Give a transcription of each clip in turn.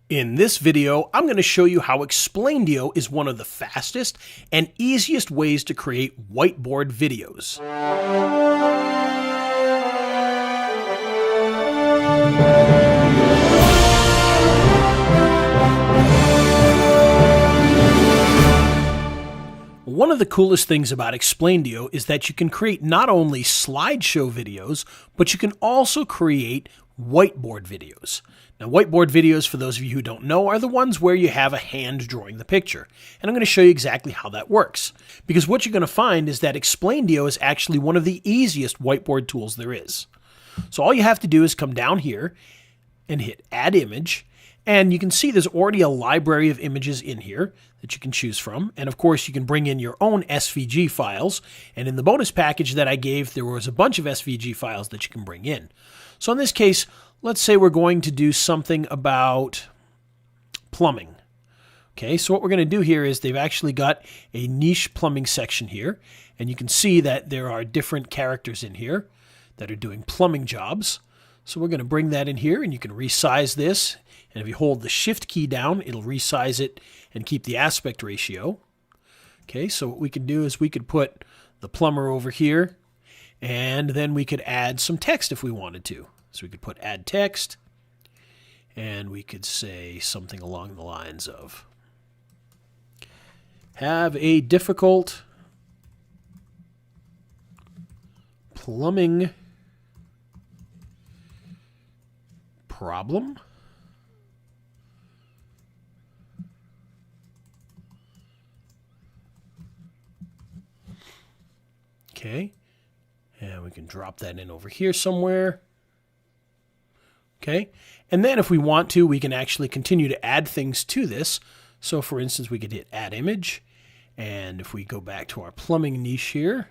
In this video, I'm going to show you how Explaindio is one of the fastest and easiest ways to create whiteboard videos. One of the coolest things about Explaindio is that you can create not only slideshow videos, but you can also create whiteboard videos. Now, whiteboard videos, for those of you who don't know, are the ones where you have a hand drawing the picture. And I'm going to show you exactly how that works. Because what you're going to find is that Explaindio is actually one of the easiest whiteboard tools there is. So all you have to do is come down here and hit Add Image. And you can see there's already a library of images in here that you can choose from. And of course, you can bring in your own SVG files. And in the bonus package that I gave, there was a bunch of SVG files that you can bring in. So in this case, let's say we're going to do something about plumbing. Okay, so what we're going to do here is they've actually got a niche plumbing section here. And you can see that there are different characters in here that are doing plumbing jobs. So we're going to bring that in here, and you can resize this. And if you hold the Shift key down, it'll resize it and keep the aspect ratio. Okay, so what we can do is we could put the plumber over here, and then we could add some text if we wanted to. So we could put Add Text, and we could say something along the lines of, have a difficult plumbing problem. Okay, and we can drop that in over here somewhere. Okay, and then if we want to, we can actually continue to add things to this. So for instance, we could hit Add Image, and if we go back to our plumbing niche here,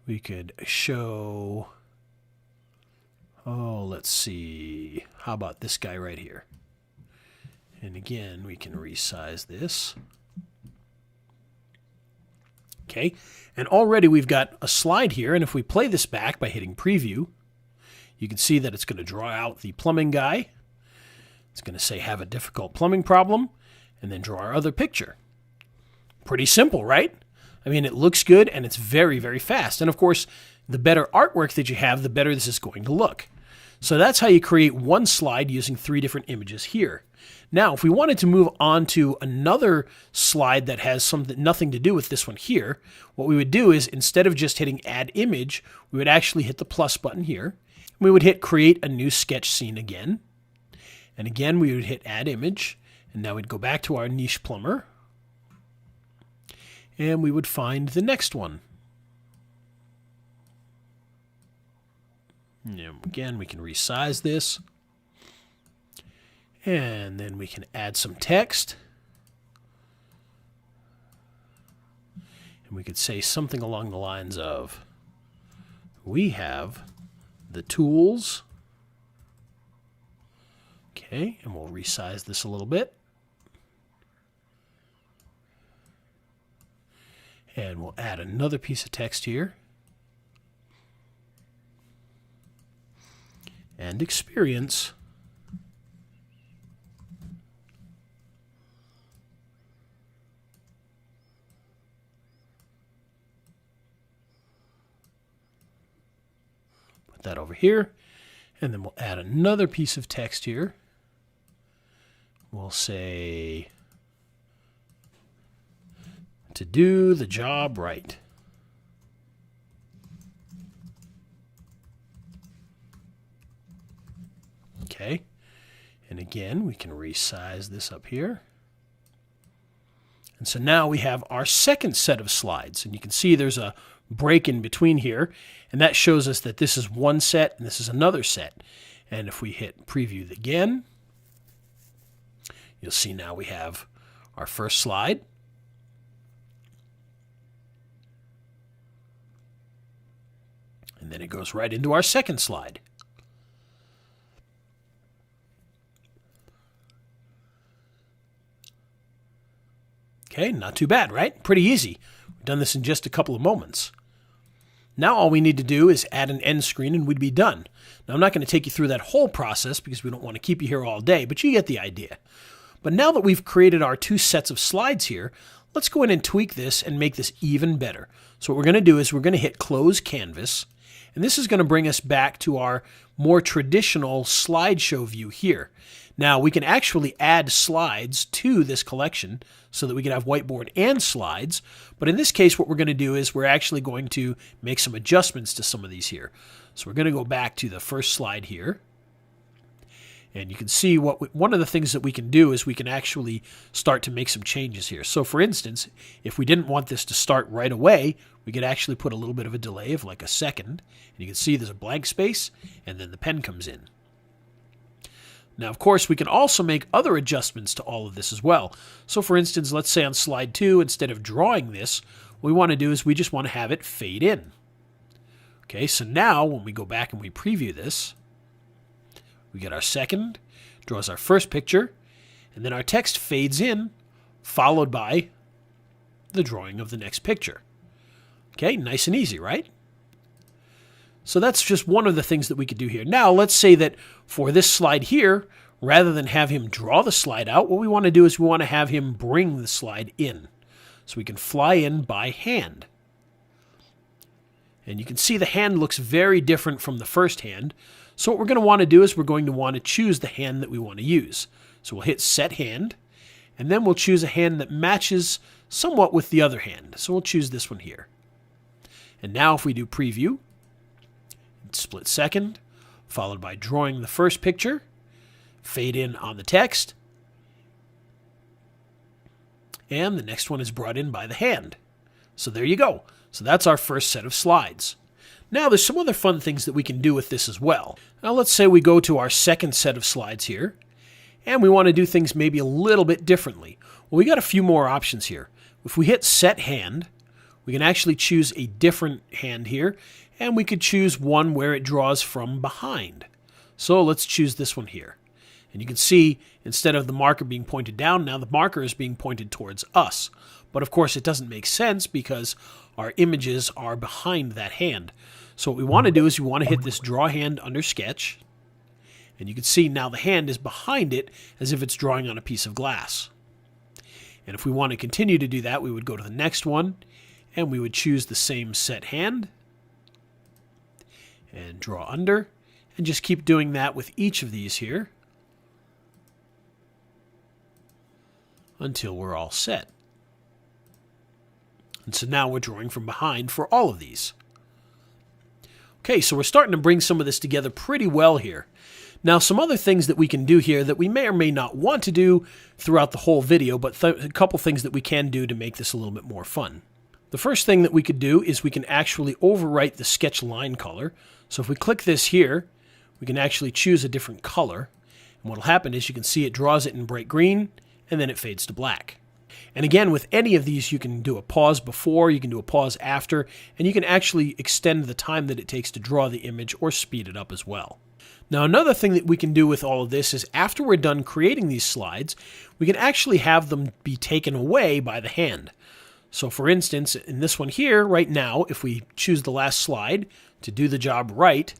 we could show, oh, let's see, how about this guy right here? And again, we can resize this. Okay, and already we've got a slide here, and if we play this back by hitting Preview, you can see that it's going to draw out the plumbing guy. It's going to say, have a difficult plumbing problem, and then draw our other picture. Pretty simple, right? I mean, it looks good, and it's very, very fast. And of course, the better artwork that you have, the better this is going to look. So that's how you create one slide using 3 different images here. Now, if we wanted to move on to another slide that has nothing to do with this one here, what we would do is instead of just hitting Add Image, we would actually hit the plus button here. We would hit Create a New Sketch Scene again. And again, we would hit Add Image. And now we'd go back to our niche plumber. And we would find the next one. And again, we can resize this. And then we can add some text. And we could say something along the lines of, we have the tools. Okay, and we'll resize this a little bit. And we'll add another piece of text here. And experience. Put that over here, and then we'll add another piece of text here. We'll say, to do the job right. Okay, and again, we can resize this up here. And so now we have our second set of slides, and you can see there's a break in between here, and that shows us that this is one set and this is another set. And if we hit Preview again, you'll see now we have our first slide. And then it goes right into our second slide. Okay, not too bad, right? Pretty easy. We've done this in just a couple of moments. Now all we need to do is add an end screen and we'd be done. Now I'm not going to take you through that whole process because we don't want to keep you here all day, but you get the idea. But now that we've created our two sets of slides here, let's go in and tweak this and make this even better. So what we're going to do is we're going to hit Close Canvas, and this is going to bring us back to our more traditional slideshow view here. Now we can actually add slides to this collection so that we can have whiteboard and slides, but in this case what we're going to do is we're actually going to make some adjustments to some of these here. So we're going to go back to the first slide here. And you can see one of the things that we can do is we can actually start to make some changes here. So for instance, if we didn't want this to start right away, we could actually put a little bit of a delay of like a second. And you can see there's a blank space and then the pen comes in. Now, of course, we can also make other adjustments to all of this as well. So for instance, let's say on slide 2, instead of drawing this, what we want to do is we just want to have it fade in. Okay, so now when we go back and we preview this, we get our second, draws our first picture, and then our text fades in, followed by the drawing of the next picture. Okay, nice and easy, right? So that's just one of the things that we could do here. Now, let's say that for this slide here, rather than have him draw the slide out, what we want to do is we want to have him bring the slide in. So we can fly in by hand. And you can see the hand looks very different from the first hand. So what we're going to want to do is we're going to want to choose the hand that we want to use. So we'll hit Set Hand, and then we'll choose a hand that matches somewhat with the other hand. So we'll choose this one here. And now if we do Preview, split second, followed by drawing the first picture, fade in on the text, and the next one is brought in by the hand. So there you go. So that's our first set of slides. Now there's some other fun things that we can do with this as well. Now let's say we go to our second set of slides here, and we want to do things maybe a little bit differently. Well, we got a few more options here. If we hit Set Hand, we can actually choose a different hand here, and we could choose one where it draws from behind. So let's choose this one here. And you can see instead of the marker being pointed down, now the marker is being pointed towards us. But of course it doesn't make sense because our images are behind that hand. So what we want to do is we want to hit this Draw Hand under Sketch. And you can see now the hand is behind it as if it's drawing on a piece of glass. And if we want to continue to do that, we would go to the next one and we would choose the same set hand and draw under and just keep doing that with each of these here until we're all set. And so now we're drawing from behind for all of these. Okay, so we're starting to bring some of this together pretty well here. Now, some other things that we can do here that we may or may not want to do throughout the whole video, but a couple things that we can do to make this a little bit more fun. The first thing that we could do is we can actually overwrite the sketch line color. So if we click this here, we can actually choose a different color. And what will happen is you can see it draws it in bright green, and then it fades to black. And again, with any of these, you can do a pause before, you can do a pause after, and you can actually extend the time that it takes to draw the image or speed it up as well. Now, another thing that we can do with all of this is after we're done creating these slides, we can actually have them be taken away by the hand. So for instance, in this one here, right now, if we choose the last slide to do the job right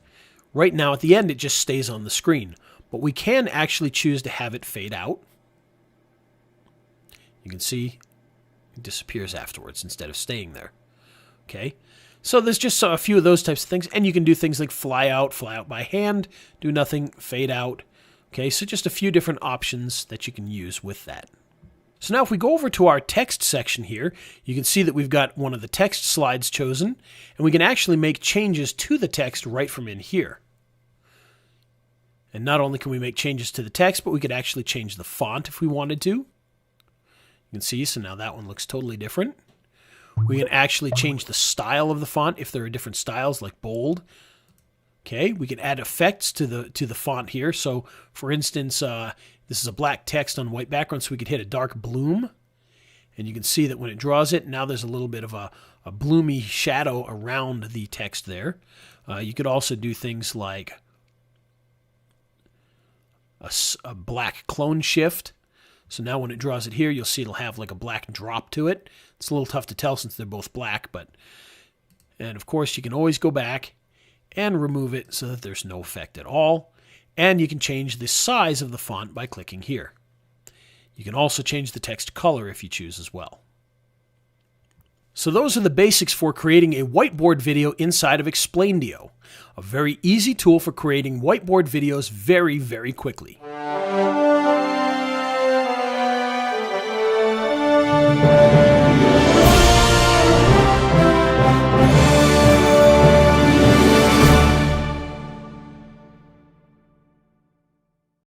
now at the end, it just stays on the screen. But we can actually choose to have it fade out. You can see it disappears afterwards instead of staying there. Okay, so there's just a few of those types of things, and you can do things like fly out by hand, do nothing, fade out. Okay, so just a few different options that you can use with that. So now if we go over to our text section here, you can see that we've got one of the text slides chosen, and we can actually make changes to the text right from in here. And not only can we make changes to the text, but we could actually change the font if we wanted to. You can see, so now that one looks totally different. We can actually change the style of the font if there are different styles like bold. Okay, we can add effects to the font here. So for instance, this is a black text on white background, so we could hit a dark bloom. And you can see that when it draws it, now there's a little bit of a bloomy shadow around the text there. You could also do things like a black clone shift. So now when it draws it here, you'll see it'll have like a black drop to it. It's a little tough to tell since they're both black, but And of course, you can always go back and remove it so that there's no effect at all. And you can change the size of the font by clicking here. You can also change the text color if you choose as well. So those are the basics for creating a whiteboard video inside of Explaindio, a very easy tool for creating whiteboard videos very, very quickly.